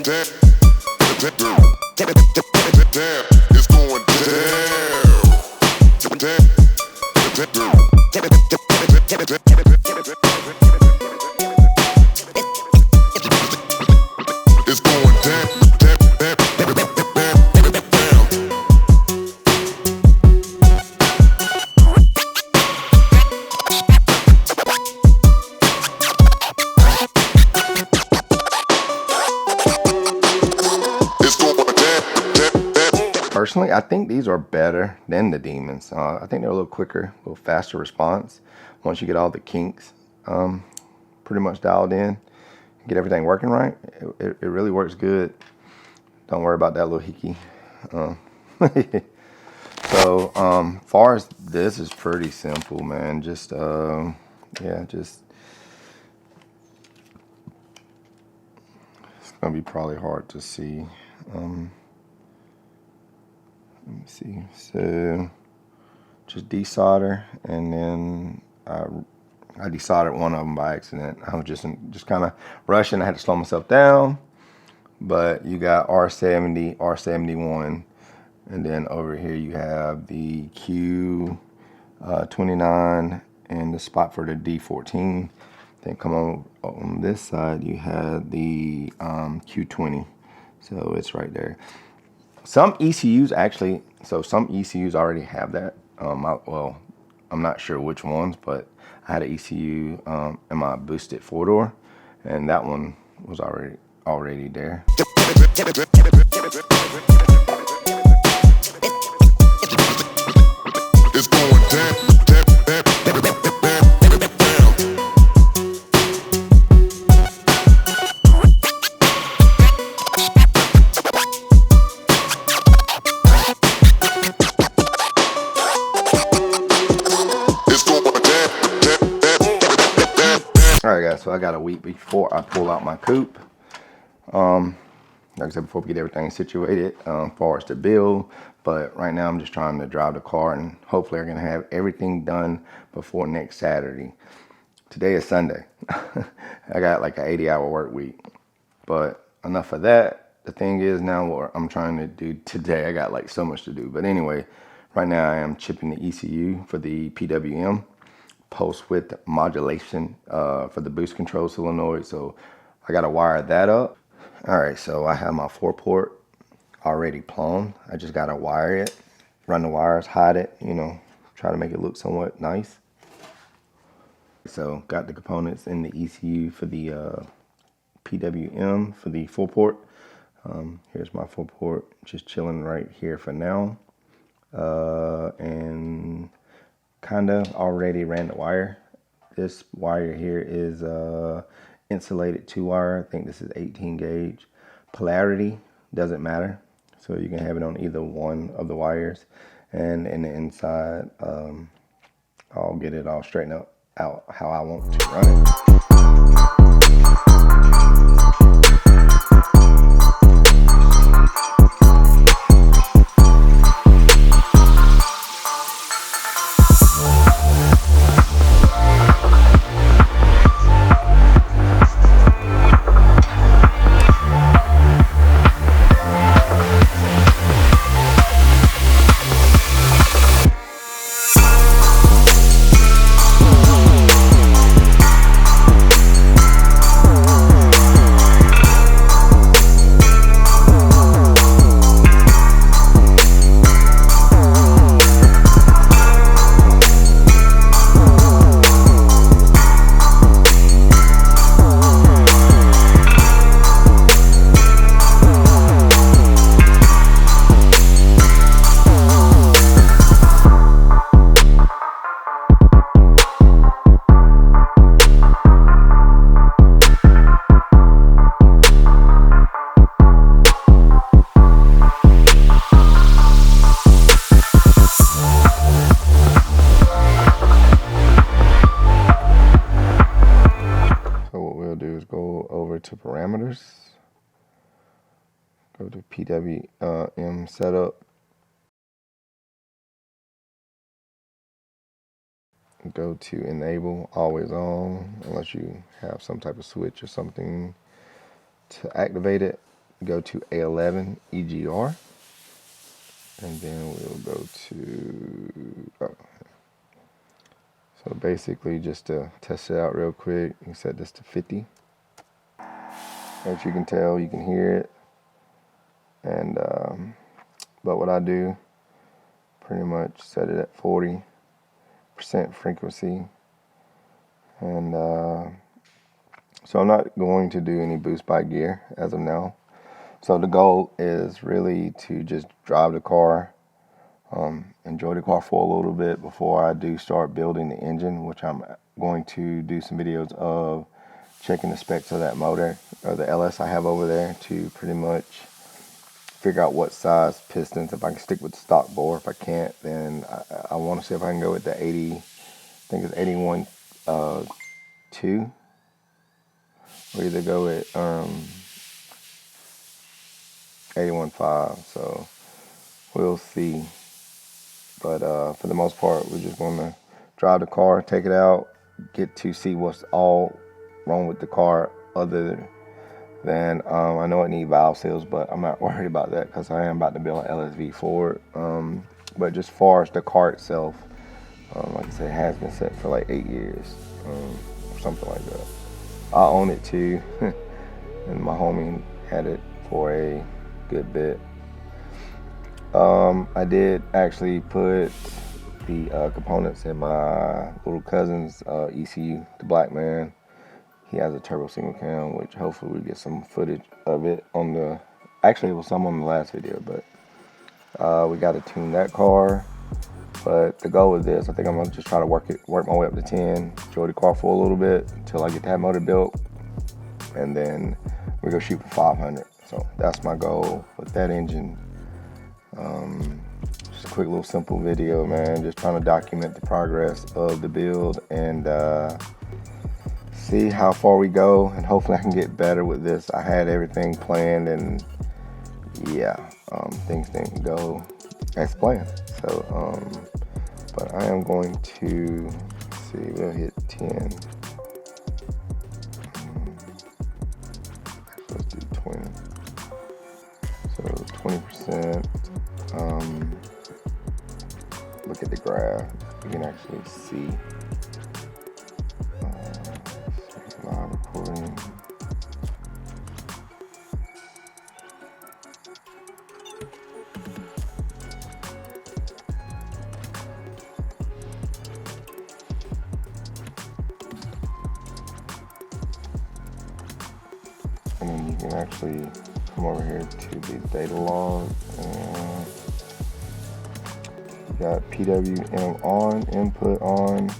It's going Personally, I think these are better than the Demons. I think they're a little quicker, a little faster response. Once you get all the kinks pretty much dialed in, get everything working right, it really works good. Don't worry about that little hickey. So, far as this is pretty simple, man. Just, yeah, just, it's gonna be probably hard to see. Let me see. So, just desolder, and then I desoldered one of them by accident. I was just kind of rushing. I had to slow myself down. But you got R70, R71, and then over here you have the Q29 and the spot for the D14. Then come on this side you have the Q20. So it's right there. Some ECUs actually, some ECUs already have that. Well, I'm not sure which ones, but I had an ECU in my boosted 4-door, and that one was already there. It's going down. Alright guys, so I got a week before I pull out my coupe. Like I said before, we get everything situated as far as the build. But right now I'm just trying to drive the car, and hopefully I'm going to have everything done before next Saturday. Today is Sunday. I got like an 80-hour work week. But enough of that. The thing is now what I'm trying to do today, I got like so much to do. But anyway, right now I am chipping the ECU for the PWM. Post width modulation for the boost control solenoid. So I got to wire that up. All right, so I have my 4-port already plumbed. I just got to wire it, run the wires, hide it, you know, try to make it look somewhat nice. So got the components in the ECU for the PWM for the 4-port. Here's my 4-port, just chilling right here for now. And kind of already ran the wire. This wire here is insulated 2-wire. I think this is 18 gauge. Polarity doesn't matter, so you can have it on either one of the wires. And in the inside, I'll get it all straightened out how I want to run it. To parameters, go to PWM setup, go to enable always on, unless you have some type of switch or something to activate it. go to A11 EGR, and then we'll go to, so basically just to test it out real quick, you set this to 50. As you can tell, you can hear it, and but what I do, pretty much set it at 40% frequency, and so I'm not going to do any boost by gear as of now. So the goal is really to just drive the car, enjoy the car for a little bit before I do start building the engine, which I'm going to do some videos of checking the specs of that motor, or the LS I have over there, to pretty much figure out what size pistons, if I can stick with the stock bore. If I can't, then I want to see if I can go with the 80, I think it's 81 2, or either go with 81.5, so we'll see. But for the most part, we're just going to drive the car, take it out, get to see what's all wrong with the car, other than I know it needs valve seals, but I'm not worried about that because I am about to build an LSV for it. But just far as the car itself, like I said, it has been set for like 8 years, or something like that. I own it too, and my homie had it for a good bit. I did actually put the components in my little cousin's ECU, the black man. He has a turbo single cam, which hopefully we get some footage of it on the, actually it was some on the last video, but we got to tune that car. But the goal is this: I think I'm gonna just try to work my way up to 10, enjoy the car for a little bit until I get that motor built, and then we go shoot for 500. So that's my goal with that engine. Just a quick little simple video, man. Just trying to document the progress of the build and see how far we go, and hopefully I can get better with this. I had everything planned, and yeah, things didn't go as planned. So, but I am going to see. We'll hit 10. Let's do 20. So 20%. Look at the graph. You can actually see. Live recording. And then you can actually come over here to the data log, and you got PWM on, input on,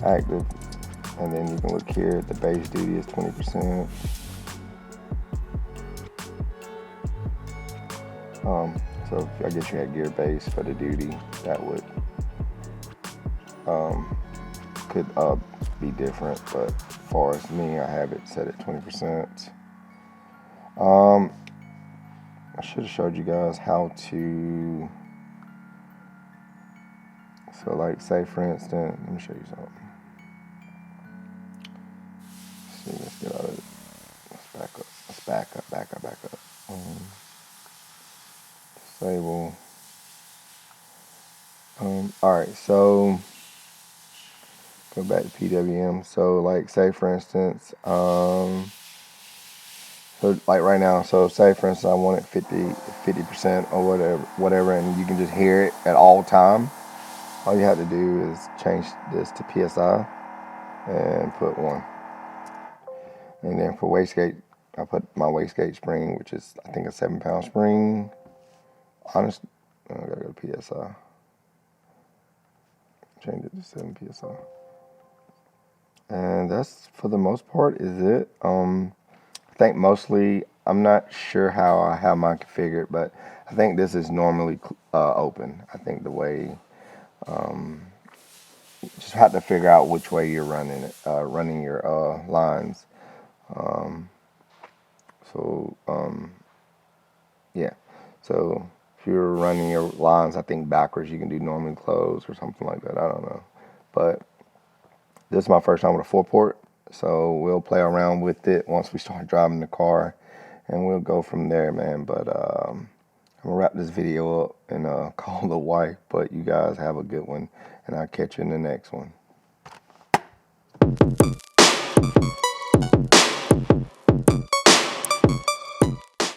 active, and then you can look here at the base duty is 20%. So I guess you had gear base for the duty, that would could be different, but as far as me, I have it set at 20%. I should have showed you guys how to, so like say for instance, let me show you something. Let's see, let's get out of it. Let's back up. Disable. Alright, so go back to PWM. So like say for instance, so like right now, so say for instance I want it 50% or whatever, and you can just hear it at all time. All you have to do is change this to PSI and put 1. And then for wastegate, I put my wastegate spring, which is I think a 7-pound spring. Honestly, I gotta go to PSI. Change it to 7 PSI. And that's for the most part is it. I think mostly, I'm not sure how I have mine configured, but I think this is normally open. I think the way, just have to figure out which way you're running it, running your lines. Yeah. So if you're running your lines, I think backwards, you can do normally close or something like that. I don't know. But this is my first time with a 4-port, so we'll play around with it once we start driving the car and we'll go from there, man. But I'm gonna wrap this video up and call the wife. But you guys have a good one, and I'll catch you in the next one.